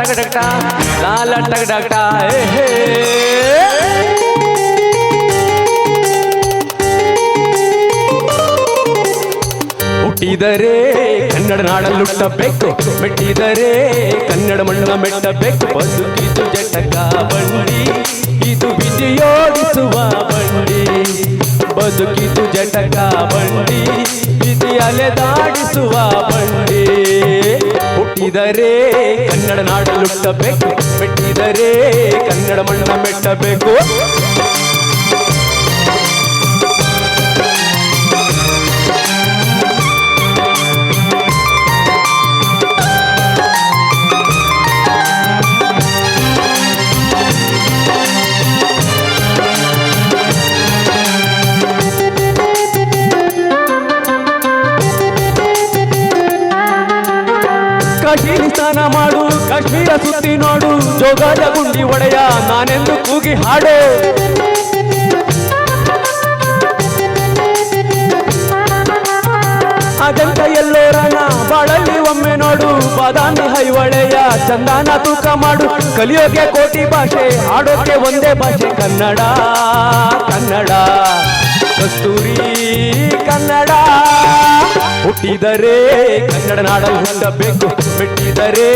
ಟಗ ಡಕ್ಟ ಲಾಲ ಟಗ ಡಕ್ಟ ಹೇ ಹುಟ್ಟಿದರೆ ಕನ್ನಡ ನಾಡಲ್ಲುಟ್ಟಬೇಕು, ಮೆಟ್ಟಿದರೆ ಕನ್ನಡ ಮಣ್ಣ ಮೆಟ್ಟಬೇಕು. ಬದುಕಿದು ಜಟಕ ಬಂಡಿ, ಇದು ವಿಧಿಯೋಡಿಸುವ ಬಂಡಿ. ಬದುಕಿದು ಜಟಕ ಬಂಡಿ, ವಿಧಿ ಅಲೆದಾಡಿಸುವ ಬಂಡಿ. ಹುಟ್ಟಿದರೆ ಕನ್ನಡ ನಾಡಲ್ಲುಟ್ಟಬೇಕು, ಮೆಟ್ಟಿದರೆ ಕನ್ನಡ ಮಣ್ಣ ಮೆಟ್ಟಬೇಕು. ಕಾಶ್ಮೀರಿ ಸ್ನಾನ ಮಾಡು, ಕಾಶ್ಮೀರ ಸುತ್ತಿ ನೋಡು, ಜೋಗದ ಗುಂಡಿ ಒಡೆಯ ನಾನೆಂದು ಕೂಗಿ ಹಾಡು. ಅಜಂತ ಎಲ್ಲೋರನ ಬಾಳಲ್ಲಿ ಒಮ್ಮೆ ನೋಡು, ಬಾದಾಮಿ ಹೈವಳೆಯ ಚಂದಾನ ತೂಕ ಮಾಡು. ಕಲಿಯೋಕೆ ಕೋಟಿ ಭಾಷೆ, ಆಡೋಕೆ ಒಂದೇ ಭಾಷೆ, ಕನ್ನಡ ಕನ್ನಡ ಕಸ್ತೂರಿ ಕನ್ನಡ. ಹುಟ್ಟಿದರೆ ಕನ್ನಡ ನಾಡಲ್ಲಿ ಹುಟ್ಟಬೇಕು, ಮೆಟ್ಟಿದರೆ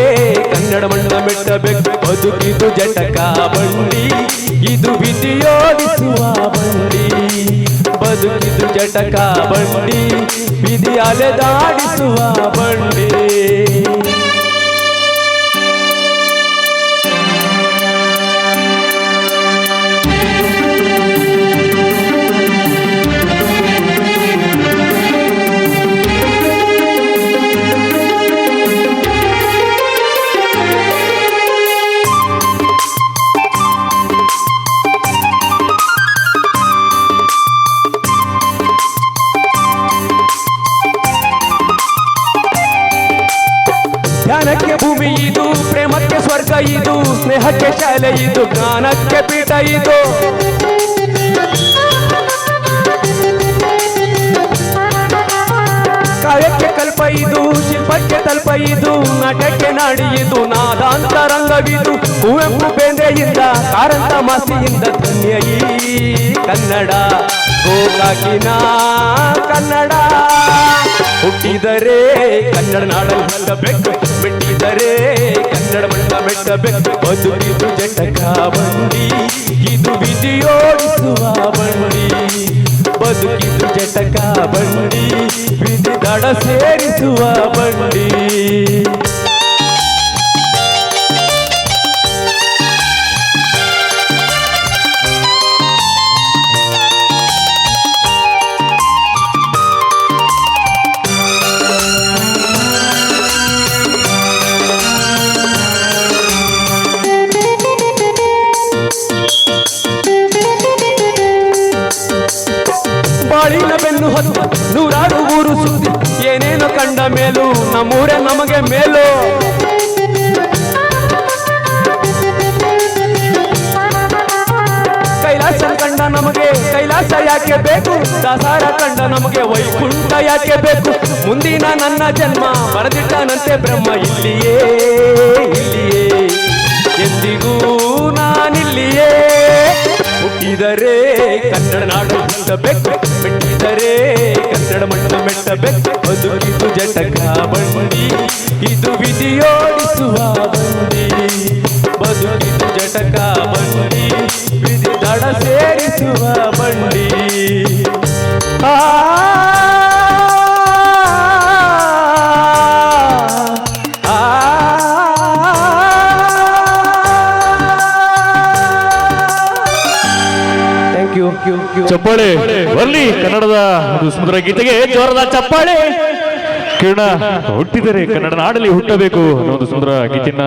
ಕನ್ನಡ ಮಣ್ಣ ಮೆಟ್ಟಬೇಕು. ಬದುಕಿದು ಜಟಕ ಬಂಡಿ, ಇದು ವಿಧಿಯೋಡಿಸುವ ಬಂಡಿ. ಬದುಕಿದು ಜಟಕ ಬಂಡಿ, ವಿಧಿ ಅಲೆದಾಡಿಸುವ ಬಂಡಿ. ಧ್ಯಾನಕ್ಕೆ ಭೂಮಿ ಇದು, ಪ್ರೇಮಕ್ಕೆ ಸ್ವರ್ಗ ಇದು, ಸ್ನೇಹಕ್ಕೆ ಶಾಲೆ ಇದು, ಜ್ಞಾನಕ್ಕೆ ಪೀಠ ಇದು. ಕಾವ್ಯಕ್ಕೆ ಕಲ್ಪ ಇದು, ಶಿಲ್ಪಕ್ಕೆ ತಲ್ಪ ಇದು, ನಾಟ್ಯಕ್ಕೆ ನಾಡಿ ಇದು, ನಾದಾಂತರಂಗವಿದು. ಕುವೆಂಪು ಬೇಂದ್ರೆಯಿಂದ, ಕಾರಂತ ಮಾಸಿಯಿಂದ ಧನ್ಯ ಈ ಕನ್ನಡ, ಗೋಕಾಕಿನ ಕನ್ನಡ. ಹುಟ್ಟಿದರೆ ಕನ್ನಡ ನಾಡಲ್ಲಿ ಹುಟ್ಟಬೇಕು, ಮೆಟ್ಟಿದರೆ ಕನ್ನಡ ಮಣ್ಣ ಮೆಟ್ಟಬೇಕು. ಬದುಕಿದು ಜಟಕ ಬಂಡಿ, ಇದು ವಿಧಿಯೋಡಿಸುವ ಬಂಡಿ. ಬದುಕಿದು ಜಟಕ ಬಂಡಿ, ವಿಧಿ ದಡ ಸೇರಿಸುವ ಬಂಡಿ. ಬಾಳಿನ ಬೆನ್ನು ಹೊತ್ತು ನೂರಾರು ಊರು ಸುದ್ದಿ, ಏನೇನು ಕಂಡ ಮೇಲೂ ನಮ್ಮೂರೇ ನಮಗೆ ಮೇಲು. ಕೈಲಾಸ ಕಂಡ ನಮಗೆ ಕೈಲಾಸ ಯಾಕೆ ಬೇಕು, ದಾಸಾರ ಕಂಡ ನಮಗೆ ವೈಕುಂಠ ಯಾಕೆ ಬೇಕು. ಮುಂದಿನ ನನ್ನ ಜನ್ಮ ಬರೆದಿಟ್ಟನಂತೆ ಬ್ರಹ್ಮ, ಇಲ್ಲಿಯೇ ಇಲ್ಲಿಯೇ ಎಂದಿಗೂ ನಾನಿಲ್ಲಿಯೇ. ಹುಟ್ಟಿದರೆ ಕನ್ನಡ ನಾಡು ಹುಟ್ಟಬೇಕು, ಮೆಟ್ಟಿದರೆ ಕನ್ನಡ ಮಣ್ಣ ಮೆಟ್ಟಬೇಕು. ಬದುಕಿದು ಜಟಕ ಬಂಡಿ, ಇದು ವಿಧಿಯೋಡಿಸುವ ಬಂಡಿ. ಬದುಕಿದು ಜಟಕ ಬಂಡಿ, ವಿಧಿ ದಡ ಸೇರಿಸುವ ಬಂಡಿ. ಚಪ್ಪಾಳೆ ಬರ್ಲಿ ಕನ್ನಡದ ಒಂದು ಸುಂದರ ಗೀತೆಗೆ ಜೋರದ ಚಪ್ಪಾಳೆ. ಕಿರಣ ಹುಟ್ಟಿದರೆ ಕನ್ನಡ ನಾಡಲ್ಲಿ ಹುಟ್ಟಬೇಕು ಅನ್ನೋ ಒಂದು ಸುಂದರ ಗೀತೆಯನ್ನ